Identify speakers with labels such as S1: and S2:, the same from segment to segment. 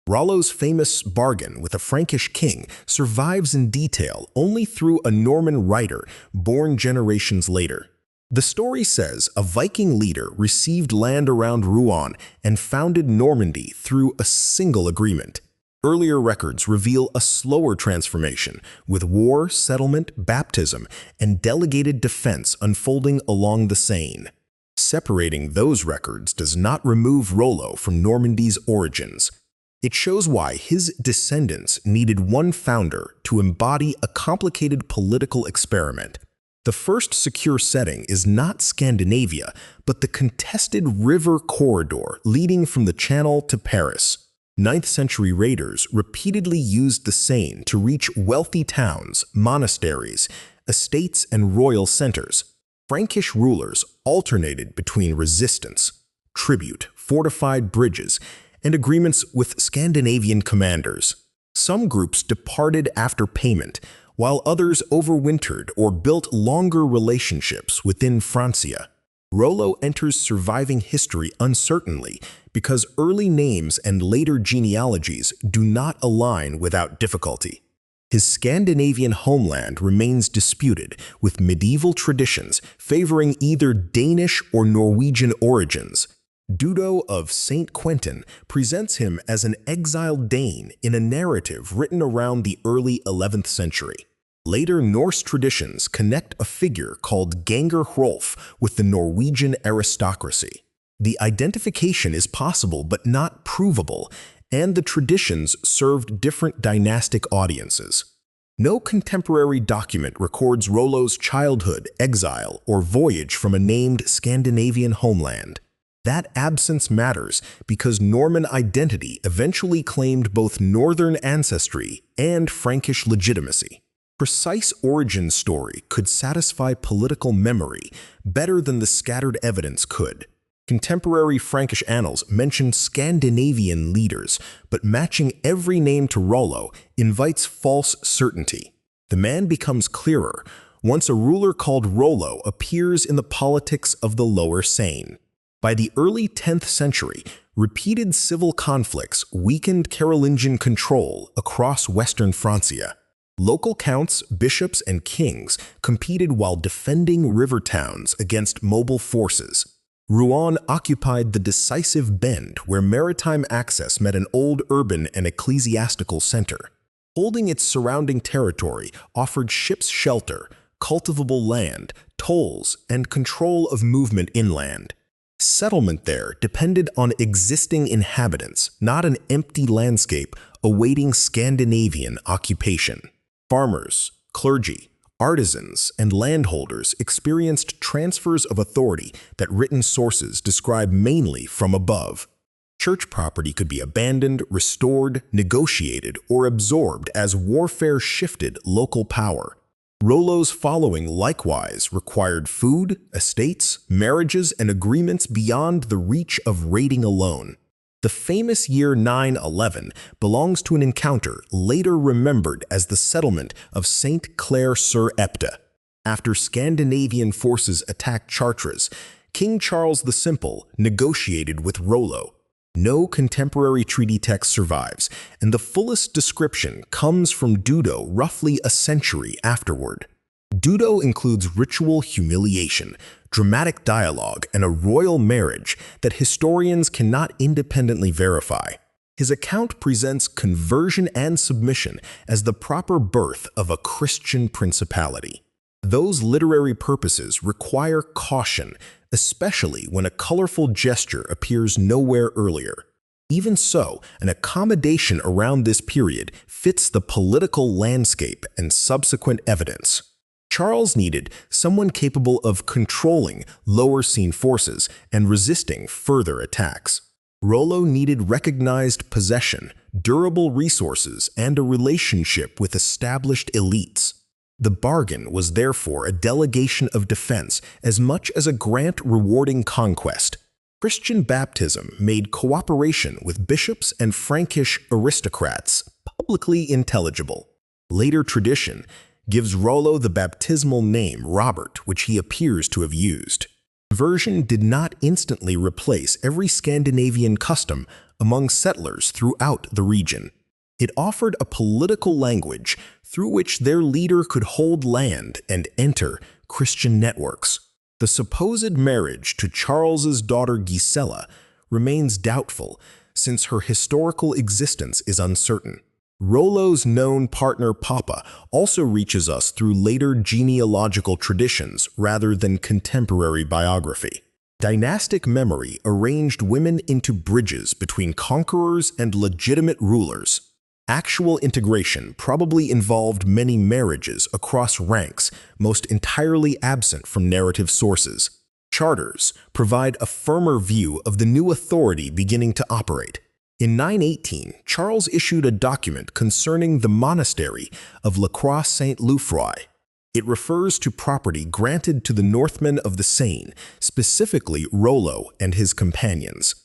S1: Rollo's famous bargain with a Frankish king survives in detail only through a Norman writer born generations later. The story says a Viking leader received land around Rouen and founded Normandy through a single agreement. Earlier records reveal a slower transformation, with war, settlement, baptism, and delegated defense unfolding along the Seine. Separating those records does not remove Rollo from Normandy's origins. It shows why his descendants needed one founder to embody a complicated political experiment. The first secure setting is not Scandinavia, but the contested river corridor leading from the Channel to Paris. 9th century raiders repeatedly used the Seine to reach wealthy towns, monasteries, estates, and royal centers. Frankish rulers alternated between resistance, tribute, fortified bridges, and agreements with Scandinavian commanders. Some groups departed after payment, while others overwintered or built longer relationships within Francia. Rollo enters surviving history uncertainly because early names and later genealogies do not align without difficulty. His Scandinavian homeland remains disputed, with medieval traditions favoring either Danish or Norwegian origins. Dudo of Saint-Quentin presents him as an exiled Dane in a narrative written around the early 11th century. Later Norse traditions connect a figure called Gangur Hrolf with the Norwegian aristocracy. The identification is possible but not provable, and the traditions served different dynastic audiences. No contemporary document records Rollo's childhood, exile, or voyage from a named Scandinavian homeland. That absence matters because Norman identity eventually claimed both northern ancestry and Frankish legitimacy. Precise origin story could satisfy political memory better than the scattered evidence could. Contemporary Frankish annals mention Scandinavian leaders, but matching every name to Rollo invites false certainty. The man becomes clearer once a ruler called Rollo appears in the politics of the Lower Seine. By the early 10th century, repeated civil conflicts weakened Carolingian control across western Francia. Local counts, bishops, and kings competed while defending river towns against mobile forces. Rouen occupied the decisive bend where maritime access met an old urban and ecclesiastical center. Holding its surrounding territory offered ships shelter, cultivable land, tolls, and control of movement inland. Settlement there depended on existing inhabitants, not an empty landscape awaiting Scandinavian occupation. Farmers, clergy, artisans, and landholders experienced transfers of authority that written sources describe mainly from above. Church property could be abandoned, restored, negotiated, or absorbed as warfare shifted local power. Rollo's following likewise required food, estates, marriages, and agreements beyond the reach of raiding alone. The famous year 911 belongs to an encounter later remembered as the settlement of Saint-Clair-sur-Epte. After Scandinavian forces attacked Chartres, King Charles the Simple negotiated with Rollo. No contemporary treaty text survives, and the fullest description comes from Dudo roughly a century afterward. Dudo includes ritual humiliation, dramatic dialogue, and a royal marriage that historians cannot independently verify. His account presents conversion and submission as the proper birth of a Christian principality. Those literary purposes require caution, especially when a colorful gesture appears nowhere earlier. Even so, an accommodation around this period fits the political landscape and subsequent evidence. Charles needed someone capable of controlling lower Seine forces and resisting further attacks. Rollo needed recognized possession, durable resources, and a relationship with established elites. The bargain was therefore a delegation of defense as much as a grant rewarding conquest. Christian baptism made cooperation with bishops and Frankish aristocrats publicly intelligible. Later tradition gives Rollo the baptismal name Robert, which he appears to have used. Conversion did not instantly replace every Scandinavian custom among settlers throughout the region. It offered a political language through which their leader could hold land and enter Christian networks. The supposed marriage to Charles's daughter Gisela remains doubtful since her historical existence is uncertain. Rollo's known partner Papa also reaches us through later genealogical traditions rather than contemporary biography. Dynastic memory arranged women into bridges between conquerors and legitimate rulers. Actual integration probably involved many marriages across ranks, most entirely absent from narrative sources. Charters provide a firmer view of the new authority beginning to operate. In 918, Charles issued a document concerning the monastery of La Croix-Saint-Loufroy. It refers to property granted to the Northmen of the Seine, specifically Rollo and his companions.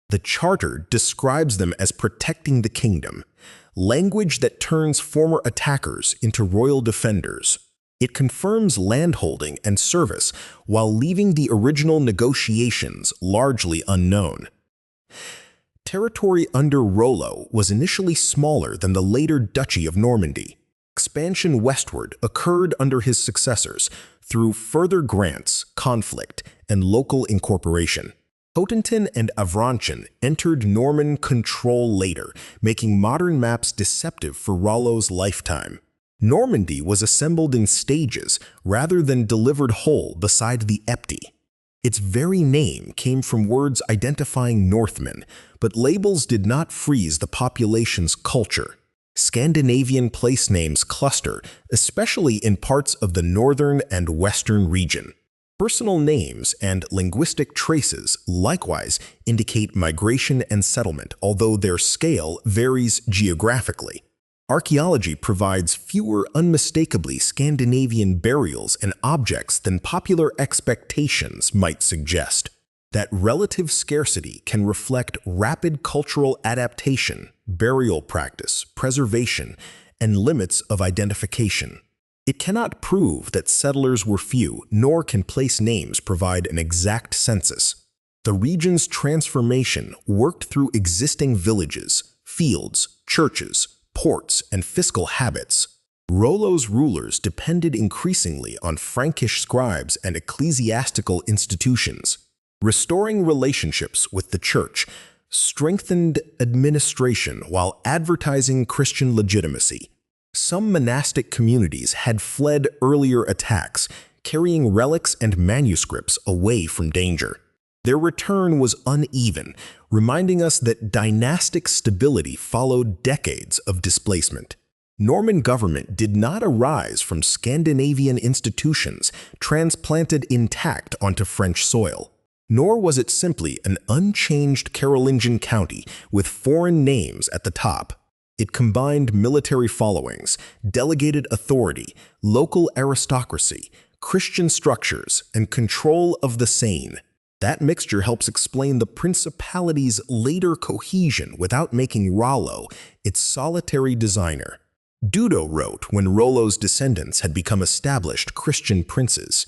S1: The charter describes them as protecting the kingdom, language that turns former attackers into royal defenders. It confirms landholding and service while leaving the original negotiations largely unknown. Territory under Rollo was initially smaller than the later Duchy of Normandy. Expansion westward occurred under his successors through further grants, conflict, and local incorporation. Cotentin and Avranches entered Norman control later, making modern maps deceptive for Rollo's lifetime. Normandy was assembled in stages rather than delivered whole beside the Epte. Its very name came from words identifying Northmen, but labels did not freeze the population's culture. Scandinavian place names cluster, especially in parts of the northern and western region. Personal names and linguistic traces likewise indicate migration and settlement, although their scale varies geographically. Archaeology provides fewer unmistakably Scandinavian burials and objects than popular expectations might suggest. That relative scarcity can reflect rapid cultural adaptation, burial practice, preservation, and limits of identification. It cannot prove that settlers were few, nor can place names provide an exact census. The region's transformation worked through existing villages, fields, churches, ports, and fiscal habits. Rollo's rulers depended increasingly on Frankish scribes and ecclesiastical institutions. Restoring relationships with the church strengthened administration while advertising Christian legitimacy. Some monastic communities had fled earlier attacks, carrying relics and manuscripts away from danger. Their return was uneven, reminding us that dynastic stability followed decades of displacement. Norman government did not arise from Scandinavian institutions transplanted intact onto French soil. Nor was it simply an unchanged Carolingian county with foreign names at the top. It combined military followings, delegated authority, local aristocracy, Christian structures, and control of the Seine. That mixture helps explain the principality's later cohesion without making Rollo its solitary designer. Dudo wrote when Rollo's descendants had become established Christian princes.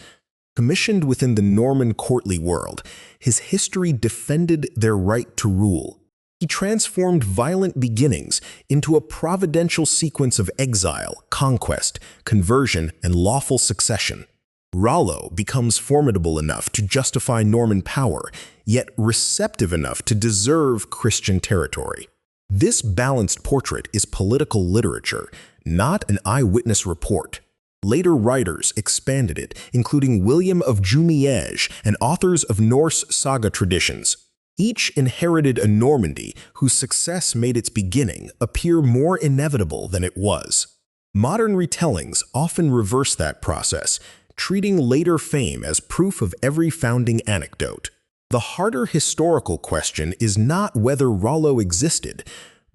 S1: Commissioned within the Norman courtly world, his history defended their right to rule. He transformed violent beginnings into a providential sequence of exile, conquest, conversion, and lawful succession. Rollo becomes formidable enough to justify Norman power, yet receptive enough to deserve Christian territory. This balanced portrait is political literature, not an eyewitness report. Later writers expanded it, including William of Jumièges and authors of Norse saga traditions. Each inherited a Normandy whose success made its beginning appear more inevitable than it was. Modern retellings often reverse that process, treating later fame as proof of every founding anecdote. The harder historical question is not whether Rollo existed,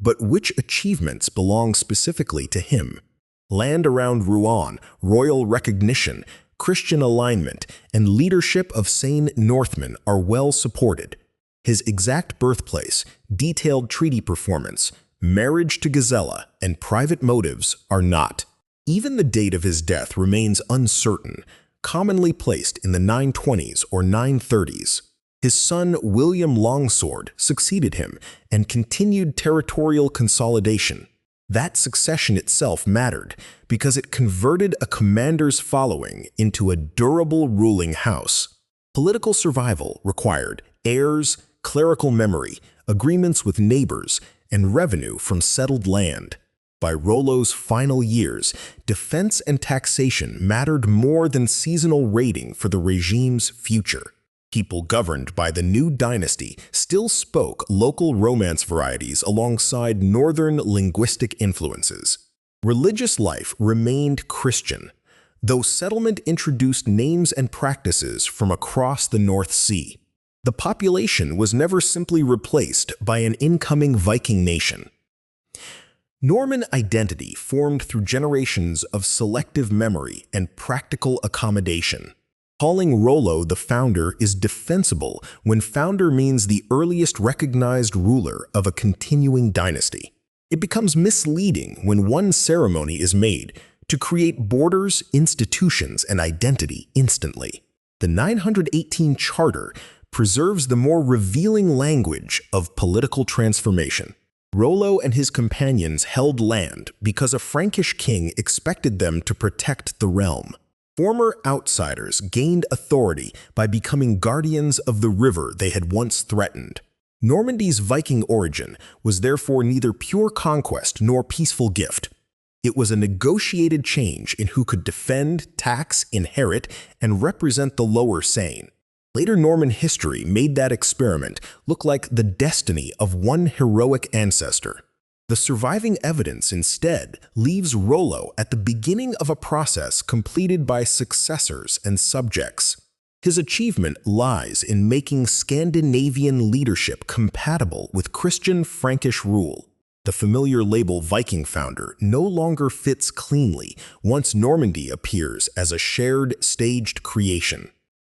S1: but which achievements belong specifically to him. Land around Rouen, royal recognition, Christian alignment, and leadership of Seine Northmen are well supported. His exact birthplace, detailed treaty performance, marriage to Gisela, and private motives are not. Even the date of his death remains uncertain, commonly placed in the 920s or 930s. His son William Longsword succeeded him and continued territorial consolidation. That succession itself mattered because it converted a commander's following into a durable ruling house. Political survival required heirs, clerical memory, agreements with neighbors, and revenue from settled land. By Rollo's final years, defense and taxation mattered more than seasonal raiding for the regime's future. People governed by the new dynasty still spoke local Romance varieties alongside northern linguistic influences. Religious life remained Christian, though settlement introduced names and practices from across the North Sea. The population was never simply replaced by an incoming Viking nation. Norman identity formed through generations of selective memory and practical accommodation. Calling Rollo the founder is defensible when founder means the earliest recognized ruler of a continuing dynasty. It becomes misleading when one ceremony is made to create borders, institutions, and identity instantly. The 918 Charter preserves the more revealing language of political transformation. Rollo and his companions held land because a Frankish king expected them to protect the realm. Former outsiders gained authority by becoming guardians of the river they had once threatened. Normandy's Viking origin was therefore neither pure conquest nor peaceful gift. It was a negotiated change in who could defend, tax, inherit, and represent the lower Seine. Later Norman history made that experiment look like the destiny of one heroic ancestor. The surviving evidence instead leaves Rollo at the beginning of a process completed by successors and subjects. His achievement lies in making Scandinavian leadership compatible with Christian Frankish rule. The familiar label Viking founder no longer fits cleanly once Normandy appears as a shared, staged creation.